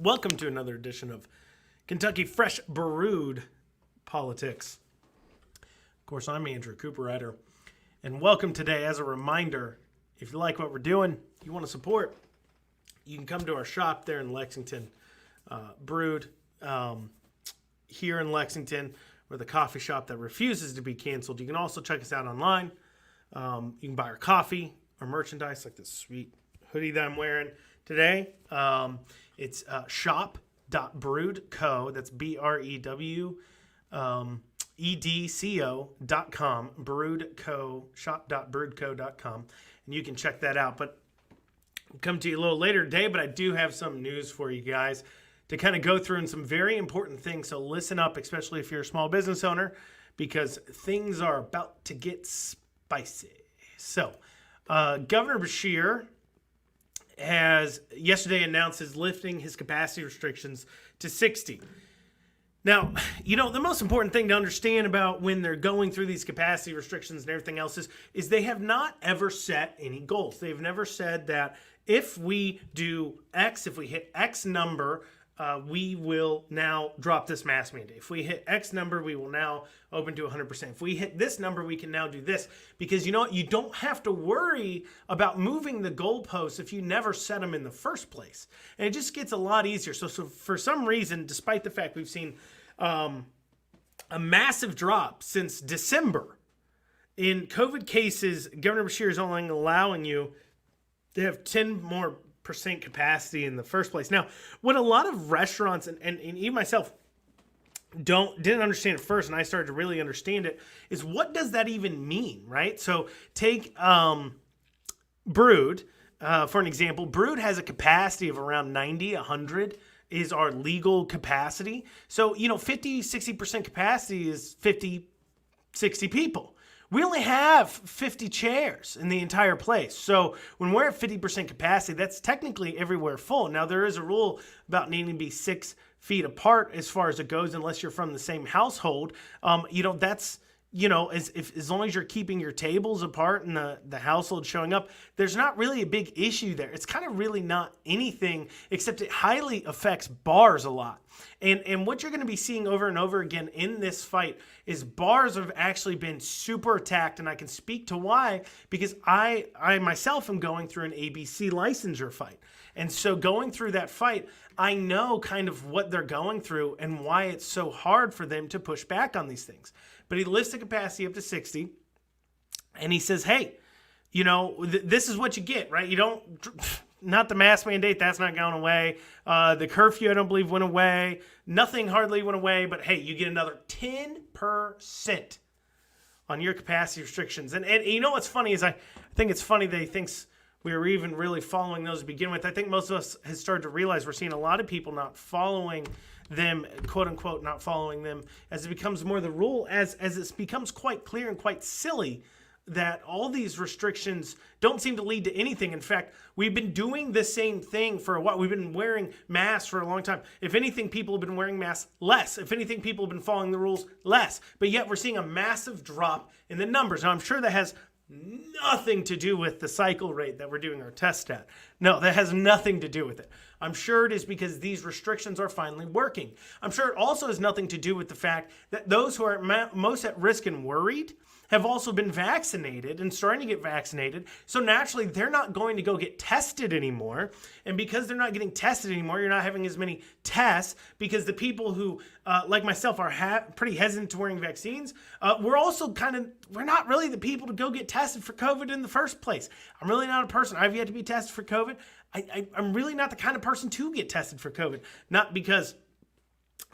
Welcome to another edition of Kentucky Fresh Brewed Politics. Of course, I'm Andrew Cooper, and welcome today. As a reminder, if you like what we're doing, you want to support, you can come to our shop there in Lexington, Brewed here in Lexington. We're the coffee shop that refuses to be canceled. You can also check us out online. You can buy our coffee, our merchandise, like this sweet hoodie that I'm wearing today. It's shop.brewedco. That's BREWEDCO.com. Brewedco. Shop.brewedco.com. And you can check that out. But I'll come to you a little later today, but I do have some news for you guys to kind of go through and some very important things. So listen up, especially if you're a small business owner, because things are about to get spicy. So Governor Beshear has yesterday announced his lifting his capacity restrictions to 60. Now, you know, the most important thing to understand about when they're going through these capacity restrictions and everything else is they have not ever set any goals. They've never said that if we do X, if we hit X number, we will now drop this mask mandate. If we hit X number, we will now open to 100%. If we hit this number, we can now do this. Because you know what? You don't have to worry about moving the goalposts if you never set them in the first place. And it just gets a lot easier. So for some reason, despite the fact we've seen a massive drop since December in COVID cases, Governor Beshear is only allowing you to have 10 more percent capacity in the first place. Now, what a lot of restaurants and even myself didn't understand at first, and I started to really understand it, is what does that even mean, right? So take Brewed for an example. Brewed has a capacity of around 90, 100 is our legal capacity. So, you know, 50, 60% capacity is 50, 60 people. We only have 50 chairs in the entire place. So when we're at 50% capacity, that's technically everywhere full. Now, there is a rule about needing to be 6 feet apart as far as it goes, unless you're from the same household. That's, as long as you're keeping your tables apart and the household showing up, there's not really a big issue there. It's kind of really not anything, except it highly affects bars a lot. And what you're going to be seeing over and over again in this fight is bars have actually been super attacked, and I can speak to why, because I myself am going through an ABC licensure fight. And so going through that fight, I know kind of what they're going through and why it's so hard for them to push back on these things. But he lifts the capacity up to 60, and he says, hey, this is what you get, right? You don't, not the mask mandate, that's not going away. The curfew, I don't believe, went away. Nothing hardly went away, but hey, you get another 10% on your capacity restrictions. And you know what's funny is I think it's funny that he thinks we were even really following those to begin with. I think most of us has started to realize we're seeing a lot of people not following them, quote unquote, not following them, as it becomes more the rule, as it becomes quite clear and quite silly that all these restrictions don't seem to lead to anything. In fact, we've been doing the same thing for a while. We've been wearing masks for a long time. If anything, people have been wearing masks less. If anything, people have been following the rules less. But yet we're seeing a massive drop in the numbers. Now, I'm sure that has nothing to do with the cycle rate that we're doing our test at. No, that has nothing to do with it. I'm sure it is because these restrictions are finally working. I'm sure it also has nothing to do with the fact that those who are most at risk and worried have also been vaccinated and starting to get vaccinated. So naturally, they're not going to go get tested anymore. And because they're not getting tested anymore, you're not having as many tests, because the people who, like myself, are pretty hesitant to wearing vaccines, we're not really the people to go get tested for COVID in the first place. I'm really not a person. I've yet to be tested for COVID. I'm really not the kind of person to get tested for COVID. Not because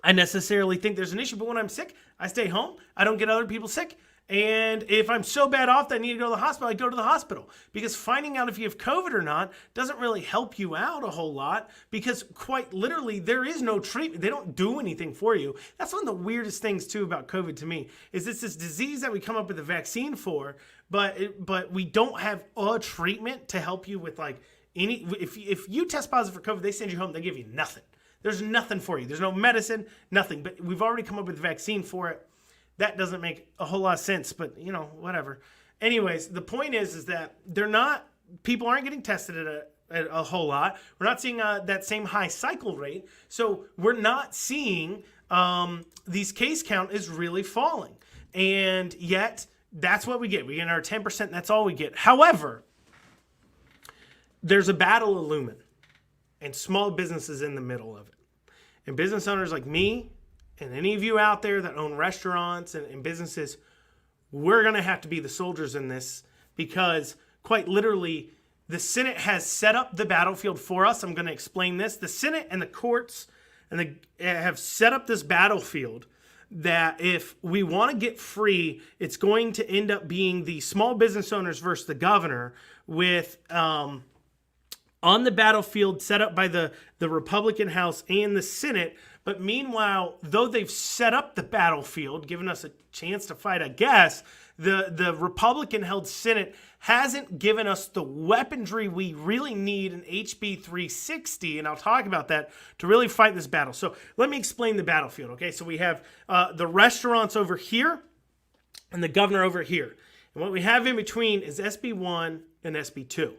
I necessarily think there's an issue, but when I'm sick, I stay home. I don't get other people sick. And if I'm so bad off that I need to go to the hospital, I go to the hospital. Because finding out if you have COVID or not doesn't really help you out a whole lot, because quite literally there is no treatment. They don't do anything for you. That's one of the weirdest things too about COVID to me, is it's this disease that we come up with a vaccine for, but we don't have a treatment to help you with like any. If you test positive for COVID, they send you home, they give you nothing. There's nothing for you. There's no medicine, nothing. But we've already come up with a vaccine for it. That doesn't make a whole lot of sense, but whatever. Anyways, the point is that people aren't getting tested a whole lot. We're not seeing that same high cycle rate. So we're not seeing these case count is really falling. And yet that's what we get. We get our 10%, and that's all we get. However, there's a battle of looming, and small businesses in the middle of it. And business owners like me and any of you out there that own restaurants and businesses, we're going to have to be the soldiers in this, because quite literally the Senate has set up the battlefield for us. I'm going to explain this. The Senate and the courts have set up this battlefield that if we want to get free, it's going to end up being the small business owners versus the governor, with on the battlefield set up by the Republican House and the Senate. But meanwhile, though they've set up the battlefield, giving us a chance to fight, I guess, the Republican-held Senate hasn't given us the weaponry we really need in HB 360, and I'll talk about that, to really fight this battle. So let me explain the battlefield, okay? So we have the restaurants over here and the governor over here. And what we have in between is SB1 and SB2.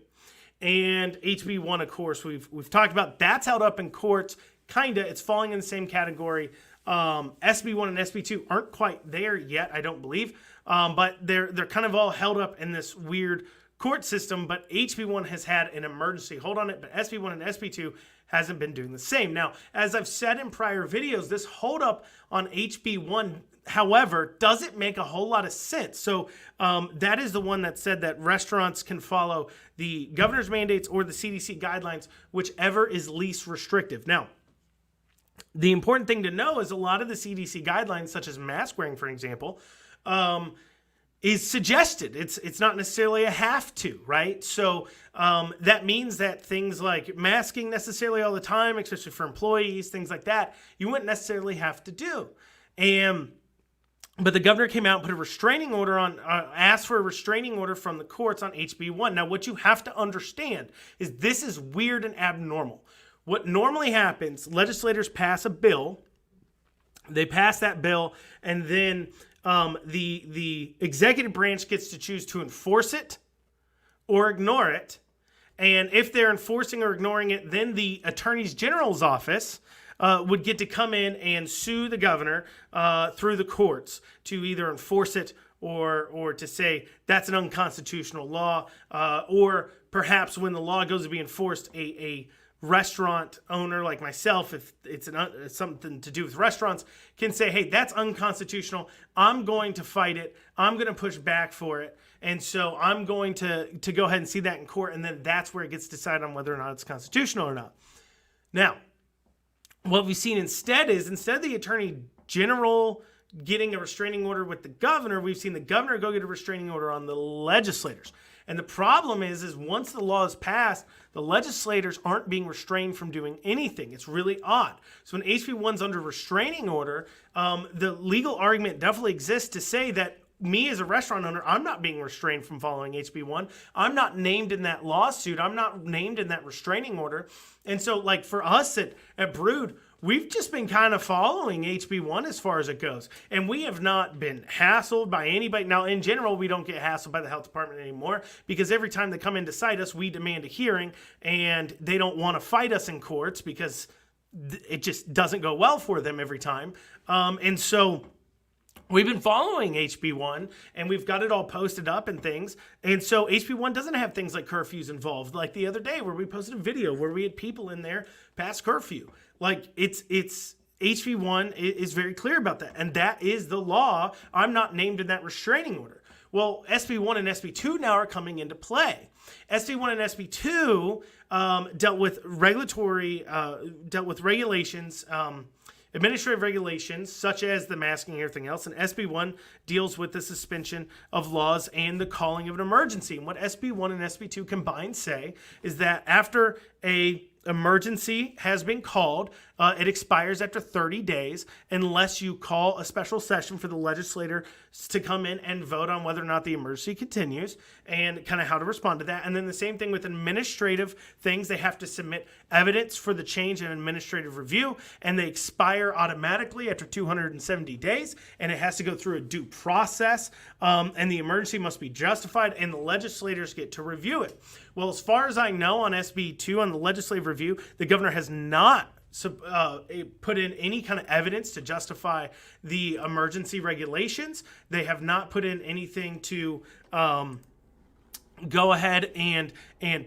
And HB1, of course, we've talked about. That's held up in courts, kinda. It's falling in the same category. SB1 and SB2 aren't quite there yet, I don't believe. But they're kind of all held up in this weird court system. But HB1 has had an emergency hold on it, but SB1 and SB2 hasn't been doing the same. Now, as I've said in prior videos, this hold up on HB1, however, doesn't make a whole lot of sense. So that is the one that said that restaurants can follow the governor's mandates or the CDC guidelines, whichever is least restrictive. Now, the important thing to know is a lot of the CDC guidelines, such as mask wearing, for example, is suggested. It's not necessarily a have to, right? So that means that things like masking necessarily all the time, especially for employees, things like that, you wouldn't necessarily have to do. But the governor came out and put a restraining order on, asked for a restraining order from the courts on HB1. Now, what you have to understand is this is weird and abnormal. What normally happens, legislators pass a bill, they pass that bill, and then the executive branch gets to choose to enforce it or ignore it. And if they're enforcing or ignoring it, then the Attorney General's office would get to come in and sue the governor through the courts to either enforce it or to say that's an unconstitutional law, or perhaps when the law goes to be enforced, a restaurant owner like myself, if it's something to do with restaurants, can say, hey, that's unconstitutional. I'm going to fight it. I'm going to push back for it. And so I'm going to go ahead and see that in court, and then that's where it gets decided on whether or not it's constitutional or not. Now, what we've seen instead of the Attorney General getting a restraining order with the governor, we've seen the governor go get a restraining order on the legislators. And the problem is once the law is passed, the legislators aren't being restrained from doing anything. It's really odd. So when HB1's under restraining order, the legal argument definitely exists to say that me as a restaurant owner, I'm not being restrained from following HB1. I'm not named in that lawsuit. I'm not named in that restraining order. And so like for us at BREWED, we've just been kind of following HB1 as far as it goes. And we have not been hassled by anybody. Now, in general, we don't get hassled by the health department anymore, because every time they come in to cite us, we demand a hearing, and they don't want to fight us in courts because it just doesn't go well for them every time. And so we've been following HB1, and we've got it all posted up and things. And so HB1 doesn't have things like curfews involved, like the other day where we posted a video where we had people in there past curfew. Like it's HB1 is very clear about that, and that is the law. I'm not named in that restraining order. Well, SB1 and SB2 now are coming into play. SB1 and SB2 dealt with regulations, administrative regulations such as the masking and everything else, and SB1 deals with the suspension of laws and the calling of an emergency. And what SB1 and SB2 combined say is that after a emergency has been called, it expires after 30 days unless you call a special session for the legislator to come in and vote on whether or not the emergency continues and kind of how to respond to that. And then the same thing with administrative things. They have to submit evidence for the change in administrative review, and they expire automatically after 270 days, and it has to go through a due process, and the emergency must be justified, and the legislators get to review it. Well, as far as I know on SB2, on the legislative review, the governor has not put in any kind of evidence to justify the emergency regulations. They have not put in anything to go ahead and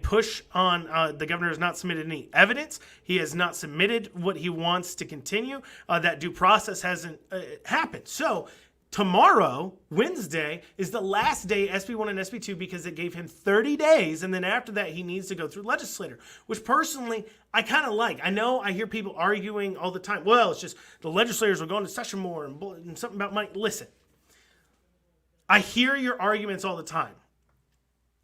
push on. The governor has not submitted any evidence. He has not submitted what he wants to continue. That due process hasn't happened. So tomorrow, Wednesday, is the last day SB1 and SB2 because it gave him 30 days, and then after that he needs to go through legislator, which personally I kind of like. I know I hear people arguing all the time, well, it's just the legislators will go into session more and something about money. Listen, I hear your arguments all the time.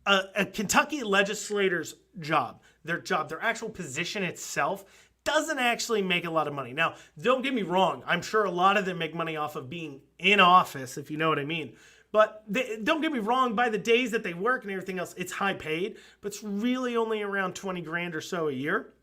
A Kentucky legislator's job, their actual position itself, doesn't actually make a lot of money. Now, don't get me wrong. I'm sure a lot of them make money off of being in office, if you know what I mean. But don't get me wrong, by the days that they work and everything else, it's high paid, but it's really only around 20 grand or so a year.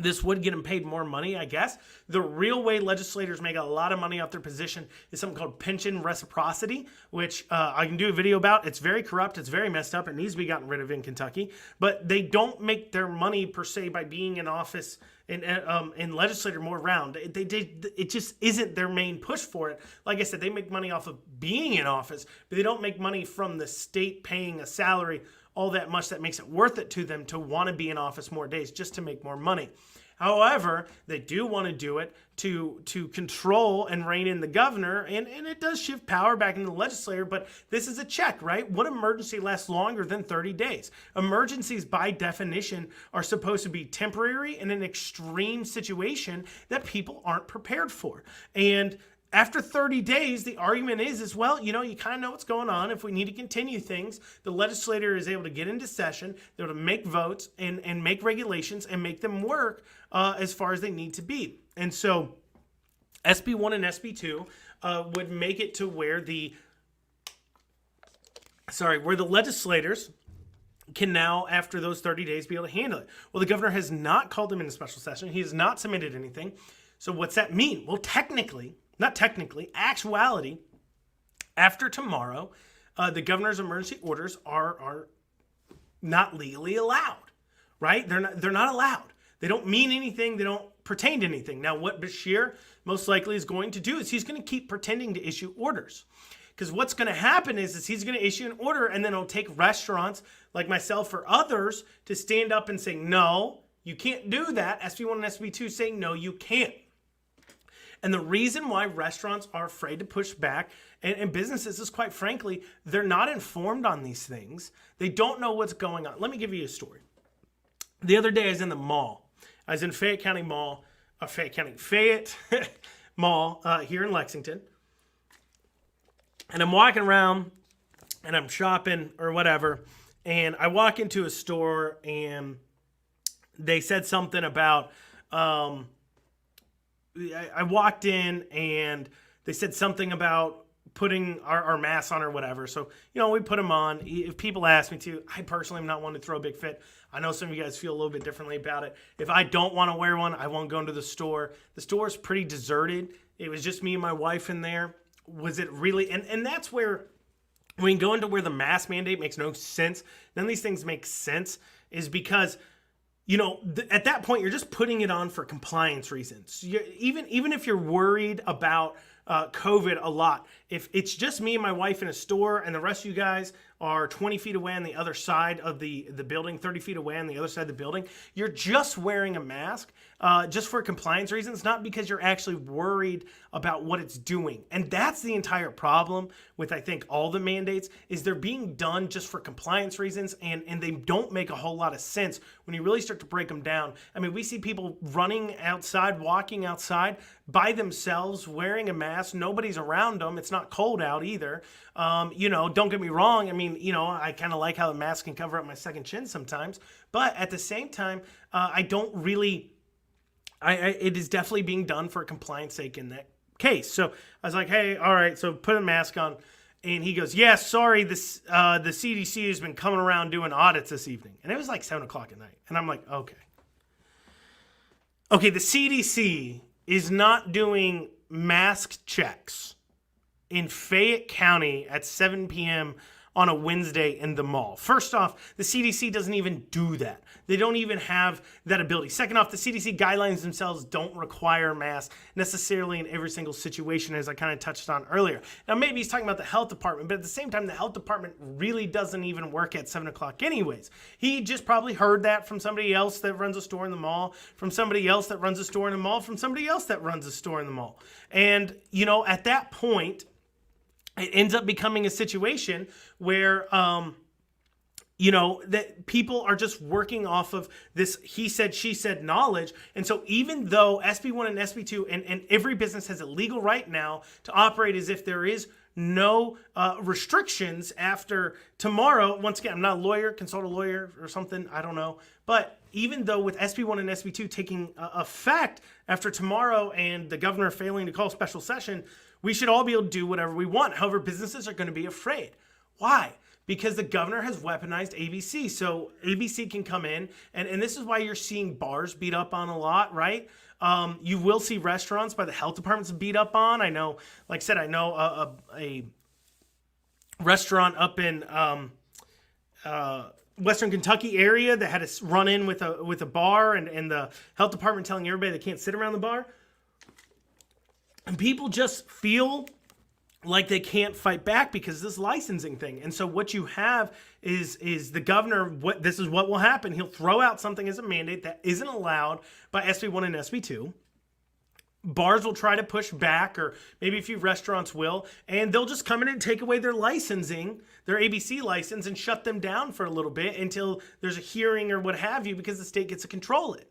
This would get them paid more money, I guess. The real way legislators make a lot of money off their position is something called pension reciprocity, which I can do a video about. It's very corrupt. It's very messed up. It needs to be gotten rid of in Kentucky. But they don't make their money, per se, by being in office and legislator more around. It just isn't their main push for it. Like I said, they make money off of being in office, but they don't make money from the state paying a salary all that much that makes it worth it to them to want to be in office more days just to make more money. However, they do want to do it to control and rein in the governor, and it does shift power back into the legislator, but this is a check, right? What emergency lasts longer than 30 days? Emergencies, by definition, are supposed to be temporary in an extreme situation that people aren't prepared for. And after 30 days, the argument is well, you kind of know what's going on. If we need to continue things, the legislator is able to get into session, they're able to make votes and make regulations and make them work as far as they need to be. And so SB1 and SB2 would make it to where the legislators can now, after those 30 days, be able to handle it. Well, the governor has not called them into special session. He has not submitted anything. So what's that mean? Well, actuality, after tomorrow, the governor's emergency orders are not legally allowed, right? They're not allowed. They don't mean anything. They don't pertain to anything. Now, what Beshear most likely is going to do is he's going to keep pretending to issue orders. Because what's going to happen is he's going to issue an order, and then he'll take restaurants like myself or others to stand up and say, no, you can't do that. SB1 and SB2 saying, no, you can't. And the reason why restaurants are afraid to push back and businesses is, quite frankly, they're not informed on these things. They don't know what's going on. Let me give you a story. The other day I was in the mall. I was in Fayette Mall here in Lexington. And I'm walking around and I'm shopping or whatever. And I walk into a store and they said something about... I walked in and they said something about putting our masks on or whatever. So, we put them on. If people ask me to, I personally am not one to throw a big fit. I know some of you guys feel a little bit differently about it. If I don't want to wear one, I won't go into the store. The store is pretty deserted. It was just me and my wife in there. Was it really? And that's where we can go into where the mask mandate makes no sense. None of these things make sense is because... at that point, you're just putting it on for compliance reasons. Even if you're worried about COVID a lot, if it's just me and my wife in a store and the rest of you guys are 20 feet away on the other side of the building, 30 feet away on the other side of the building, you're just wearing a mask just for compliance reasons, not because you're actually worried about what it's doing. And that's the entire problem with, I think, all the mandates is they're being done just for compliance reasons, and they don't make a whole lot of sense when you really start to break them down. I mean, we see people running outside, walking outside by themselves, wearing a mask. Nobody's around them. It's not cold out either. Don't get me wrong. I mean, I kind of like how the mask can cover up my second chin sometimes. But at the same time, I don't really... it is definitely being done for compliance sake in that case. So I was like, hey, all right, so put a mask on. And he goes, yeah, sorry, the CDC has been coming around doing audits this evening. And it was like 7 o'clock at night. And I'm like, okay. Okay, the CDC is not doing mask checks in Fayette County at 7 p.m. on a Wednesday in the mall. First off, the CDC doesn't even do that. They don't even have that ability. Second off, the CDC guidelines themselves don't require masks necessarily in every single situation, as I kind of touched on earlier. Now, maybe he's talking about the health department, but at the same time, the health department really doesn't even work at 7 o'clock anyways. He just probably heard that from somebody else that runs a store in the mall, from somebody else that runs a store in the mall, from somebody else that runs a store in the mall. And, you know, at that point, it ends up becoming a situation where, you know, that people are just working off of this he said, she said knowledge. And so even though SB1 and SB2 and every business has a legal right now to operate as if there is no restrictions after tomorrow, once again, I'm not a lawyer, consult a lawyer or something, I don't know. But even though with SB1 and SB2 taking effect after tomorrow and the governor failing to call special session, we should all be able to do whatever we want. However, businesses are going to be afraid. Why? Because the governor has weaponized ABC. So ABC can come in, and this is why you're seeing bars beat up on a lot, right? You will see restaurants by the health departments beat up on. I know, like I said, I know a restaurant up in Western Kentucky area that had a run-in with a bar, and the health department telling everybody they can't sit around the bar. And people just feel like they can't fight back because of this licensing thing. And so what you have is the governor, this is what will happen. He'll throw out something as a mandate that isn't allowed by SB1 and SB2. Bars will try to push back, or maybe a few restaurants will, and they'll just come in and take away their licensing, their ABC license, and shut them down for a little bit until there's a hearing or what have you, because the state gets to control it.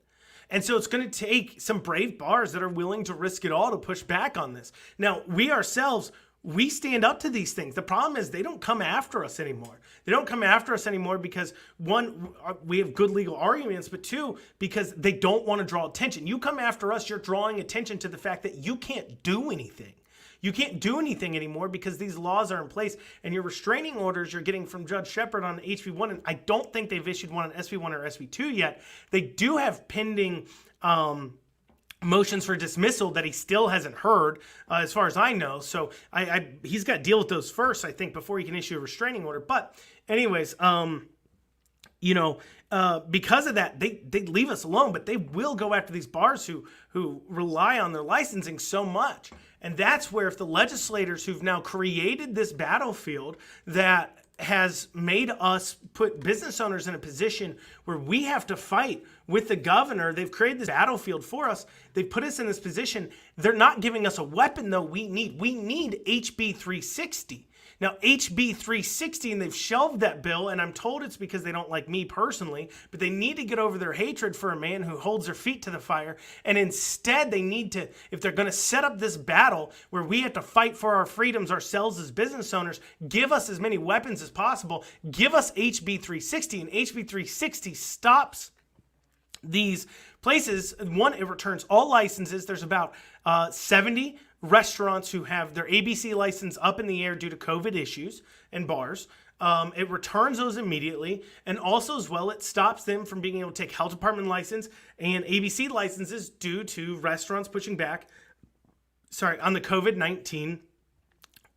And so it's going to take some brave bars that are willing to risk it all to push back on this. Now, we ourselves, we stand up to these things. The problem is they don't come after us anymore. They don't come after us anymore because, one, we have good legal arguments, but two, because they don't want to draw attention. You come after us, you're drawing attention to the fact that you can't do anything. You can't do anything anymore because these laws are in place, and your restraining orders you're getting from Judge Shepard on HB1, and I don't think they've issued one on SB1 or SB2 yet. They do have pending motions for dismissal that he still hasn't heard, as far as I know. So he's got to deal with those first, I think, before he can issue a restraining order. But anyways, you know, because of that, they leave us alone, but they will go after these bars who rely on their licensing so much. And that's where, if the legislators who've now created this battlefield that has made us put business owners in a position where we have to fight with the governor, they've created this battlefield for us. They've put us in this position. They're not giving us a weapon, though. We need HB 360. Now, HB 360, and they've shelved that bill, and I'm told it's because they don't like me personally, but they need to get over their hatred for a man who holds their feet to the fire, and instead they need to, if they're going to set up this battle where we have to fight for our freedoms ourselves as business owners, give us as many weapons as possible, give us HB 360, and HB 360 stops these places. One, it returns all licenses. There's about 70 restaurants who have their ABC license up in the air due to COVID issues, and bars. It returns those immediately, and also as well, it stops them from being able to take health department license and ABC licenses due to restaurants pushing back, on the COVID-19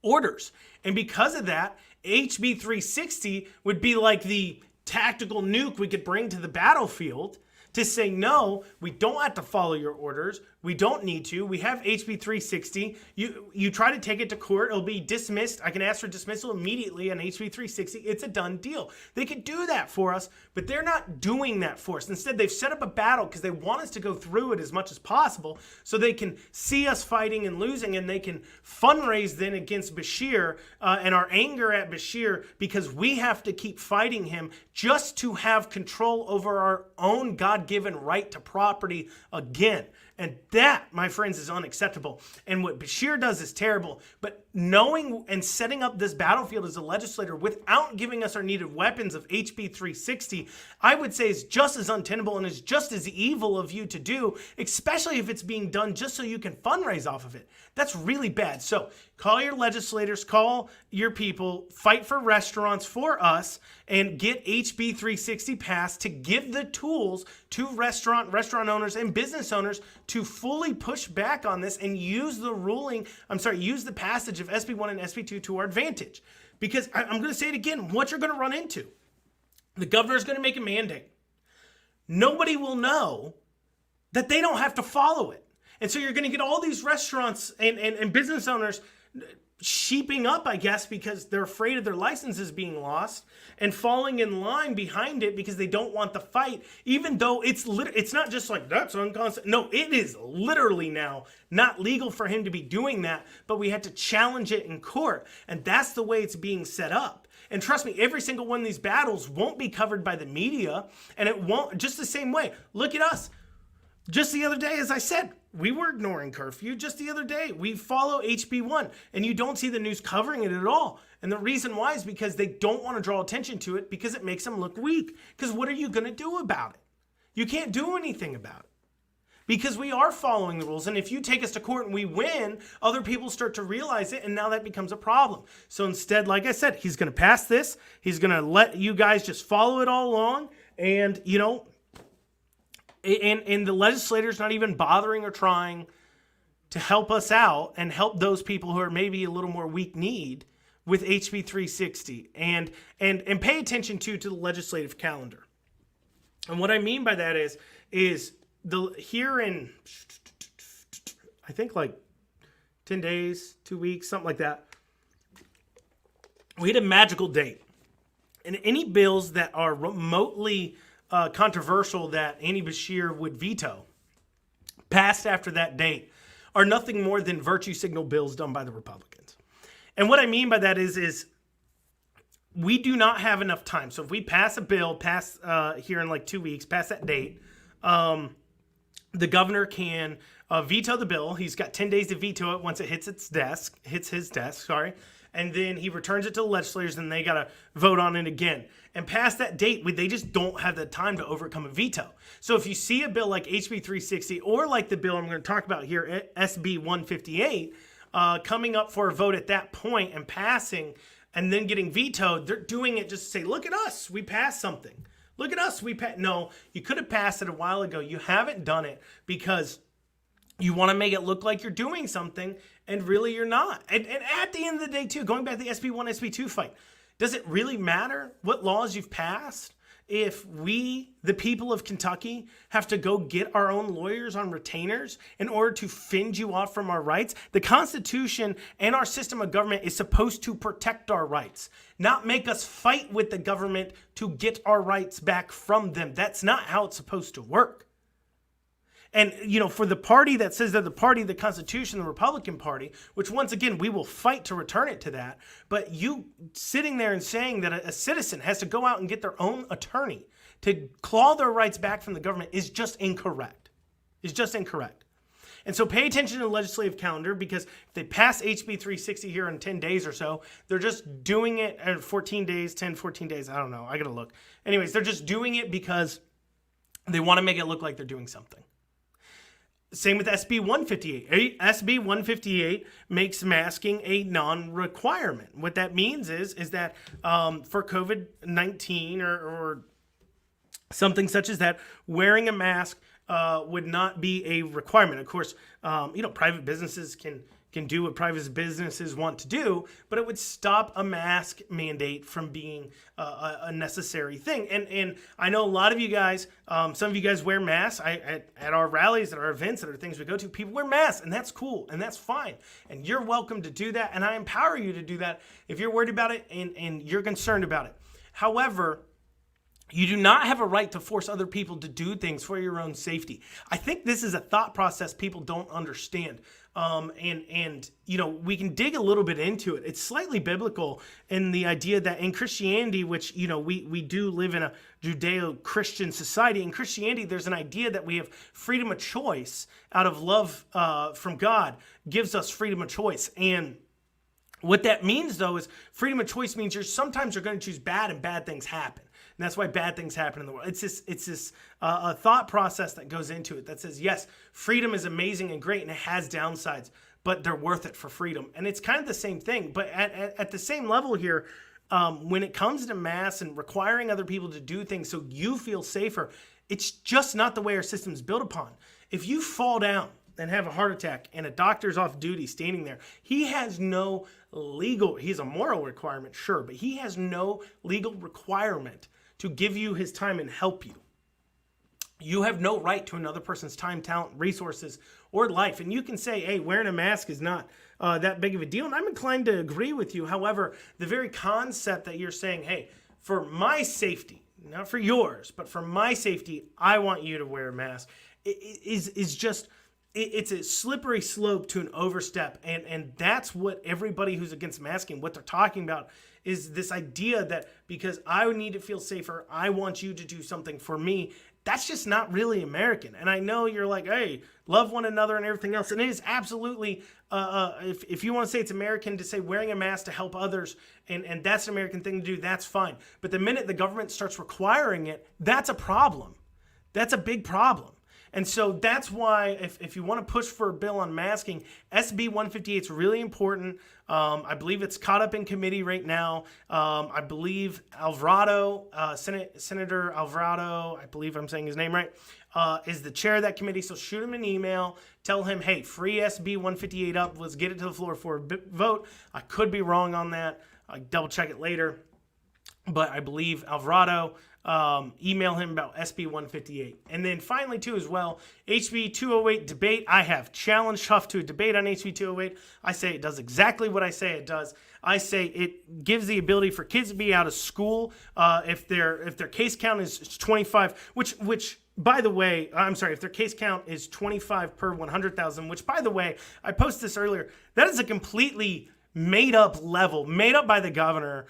orders. And because of that, HB 360 would be like the tactical nuke we could bring to the battlefield to say, no, we don't have to follow your orders. We don't need to. We have HB 360. You try to take it to court, it'll be dismissed. I can ask for dismissal immediately on HB 360. It's a done deal. They could do that for us, but they're not doing that for us. Instead, they've set up a battle because they want us to go through it as much as possible so they can see us fighting and losing, and they can fundraise then against Bashir and our anger at Bashir, because we have to keep fighting him just to have control over our own God-given right to property again. And that, my friends, is unacceptable. And what Bashir does is terrible. But knowing and setting up this battlefield as a legislator without giving us our needed weapons of HB 360, I would say is just as untenable and is just as evil of you to do, especially if it's being done just so you can fundraise off of it. That's really bad. So call your legislators, call your people, fight for restaurants for us, and get HB 360 passed to give the tools to restaurant owners and business owners to fully push back on this and use the passage of SB1 and SB2 to our advantage. Because I'm going to say it again, what you're going to run into. The governor's going to make a mandate. Nobody will know that they don't have to follow it. And so you're going to get all these restaurants and business owners sheeping up, I guess, because they're afraid of their licenses being lost and falling in line behind it because they don't want the fight, even though it's not just like, that's unconstitutional. No, it is literally now not legal for him to be doing that, but we had to challenge it in court. And that's the way it's being set up. And trust me, every single one of these battles won't be covered by the media, and it won't, just the same way. Look at us. Just the other day, as I said, we were ignoring curfew. Just the other day, we follow SB1, and you don't see the news covering it at all. And the reason why is because they don't want to draw attention to it because it makes them look weak. Because what are you going to do about it? You can't do anything about it. Because we are following the rules. And if you take us to court and we win, other people start to realize it, and now that becomes a problem. So instead, like I said, he's going to pass this. He's going to let you guys just follow it all along. And, you know, and the legislators not even bothering or trying to help us out and help those people who are maybe a little more weak-kneed with HB 360 and pay attention to the legislative calendar. And what I mean by that is here in, I think like 10 days, 2 weeks, something like that, we had a magical date. And any bills that are remotely controversial that Andy Beshear would veto passed after that date are nothing more than virtue signal bills done by the Republicans. And what I mean by that is we do not have enough time. So if we pass a bill, here in like 2 weeks, past that date, the governor can veto the bill. He's got 10 days to veto it once it hits his desk, and then he returns it to the legislators, and they got to vote on it again. And past that date, they just don't have the time to overcome a veto. So if you see a bill like HB 360 or like the bill I'm going to talk about here, SB 158, coming up for a vote at that point and passing and then getting vetoed, they're doing it just to say, look at us, we passed something. Look at us, we passed. No, you could have passed it a while ago. You haven't done it because you want to make it look like you're doing something, and really you're not. And at the end of the day, too, going back to the SB1 SB2 fight, does it really matter what laws you've passed if we, the people of Kentucky, have to go get our own lawyers on retainers in order to fend you off from our rights? The Constitution and our system of government is supposed to protect our rights, not make us fight with the government to get our rights back from them. That's not how it's supposed to work. And, you know, for the party that says they're the party of the Constitution, the Republican Party, which once again, we will fight to return it to that. But you sitting there and saying that a citizen has to go out and get their own attorney to claw their rights back from the government is just incorrect. It's just incorrect. And so pay attention to the legislative calendar, because if they pass HB 360 here in 10 days or so, they're just doing it at 14 days, 10, 14 days. I don't know. I got to look. Anyways, they're just doing it because they want to make it look like they're doing something. Same with SB 158. SB 158 makes masking a non-requirement. What that means is that for COVID-19 or something such as that, wearing a mask would not be a requirement. Of course, private businesses can do what private businesses want to do, but it would stop a mask mandate from being a necessary thing. And I know a lot of you guys, some of you guys wear masks. At our rallies, at our events, at our things we go to, people wear masks, and that's cool, and that's fine. And you're welcome to do that, and I empower you to do that if you're worried about it and you're concerned about it. However, you do not have a right to force other people to do things for your own safety. I think this is a thought process people don't understand. We can dig a little bit into it. It's slightly biblical in the idea that in Christianity, which, we do live in a Judeo-Christian society. In Christianity, there's an idea that we have freedom of choice out of love from God gives us freedom of choice. And what that means, though, is freedom of choice means sometimes you're going to choose bad, and bad things happen. And that's why bad things happen in the world. It's this a thought process that goes into it that says, yes, freedom is amazing and great, and it has downsides, but they're worth it for freedom. And it's kind of the same thing. But at the same level here, when it comes to mass and requiring other people to do things so you feel safer, it's just not the way our system is built upon. If you fall down and have a heart attack and a doctor's off duty standing there, he has no he's a moral requirement, sure, but he has no legal requirement to give you his time and help you. You have no right to another person's time, talent, resources, or life. And you can say, hey, wearing a mask is not that big of a deal. And I'm inclined to agree with you. However, the very concept that you're saying, hey, for my safety, not for yours, but for my safety, I want you to wear a mask, is just, it's a slippery slope to an overstep. And that's what everybody who's against masking, what they're talking about is this idea that because I need to feel safer, I want you to do something for me. That's just not really American. And I know you're like, hey, love one another and everything else. And it is absolutely, if you want to say it's American to say wearing a mask to help others, and that's an American thing to do, that's fine. But the minute the government starts requiring it, that's a problem. That's a big problem. And so that's why if you want to push for a bill on masking, SB 158 is really important. I believe it's caught up in committee right now. I believe Alvarado, Senator Alvarado, I believe I'm saying his name right, is the chair of that committee. So shoot him an email. Tell him, hey, free SB 158 up. Let's get it to the floor for a vote. I could be wrong on that. I'll double check it later. But I believe Alvarado, email him about SB 158. And then finally, too, as well, HB 208 debate. I have challenged Huff to a debate on HB 208. I say it does exactly what I say it does. I say it gives the ability for kids to be out of school if their case count is 25, which by the way, I'm sorry, if their case count is 25 per 100,000, which by the way, I posted this earlier, that is a completely made up level, made up by the governor.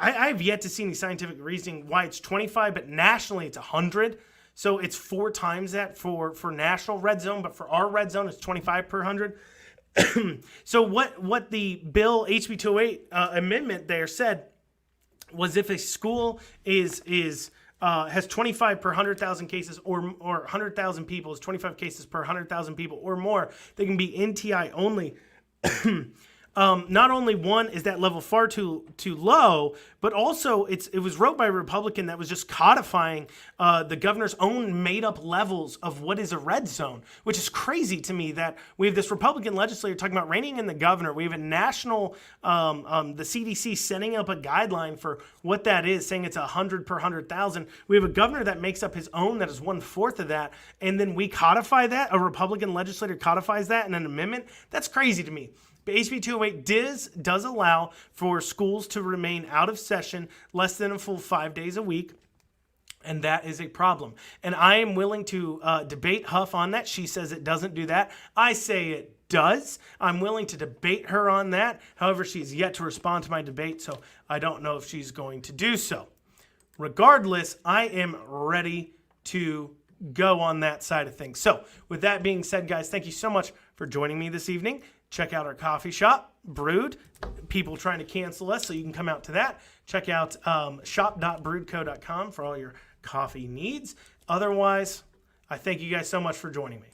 I've yet to see any scientific reasoning why it's 25, but nationally it's 100. So it's 4 times that for national red zone, but for our red zone it's 25 per 100. So what the bill HB 208 amendment there said was if a school has 25 per 100,000 cases or 100,000 people is 25 cases per 100,000 people or more, they can be NTI only. Not only one is that level far too low, but also it was wrote by a Republican that was just codifying the governor's own made up levels of what is a red zone, which is crazy to me that we have this Republican legislator talking about reining in the governor. We have a national, the CDC setting up a guideline for what that is, saying it's 100 per 100,000. We have a governor that makes up his own that is 1/4 of that, and then we codify that. A Republican legislator codifies that in an amendment. That's crazy to me. But HB 208 does allow for schools to remain out of session less than a full 5 days a week, and that is a problem. And I am willing to debate Huff on that. She says it doesn't do that. I say it does. I'm willing to debate her on that. However, she's yet to respond to my debate, so I don't know if she's going to do so. Regardless, I am ready to go on that side of things. So with that being said, guys, thank you so much for joining me this evening. Check out our coffee shop, Brewed. People trying to cancel us, so you can come out to that. Check out shop.brewedco.com for all your coffee needs. Otherwise, I thank you guys so much for joining me.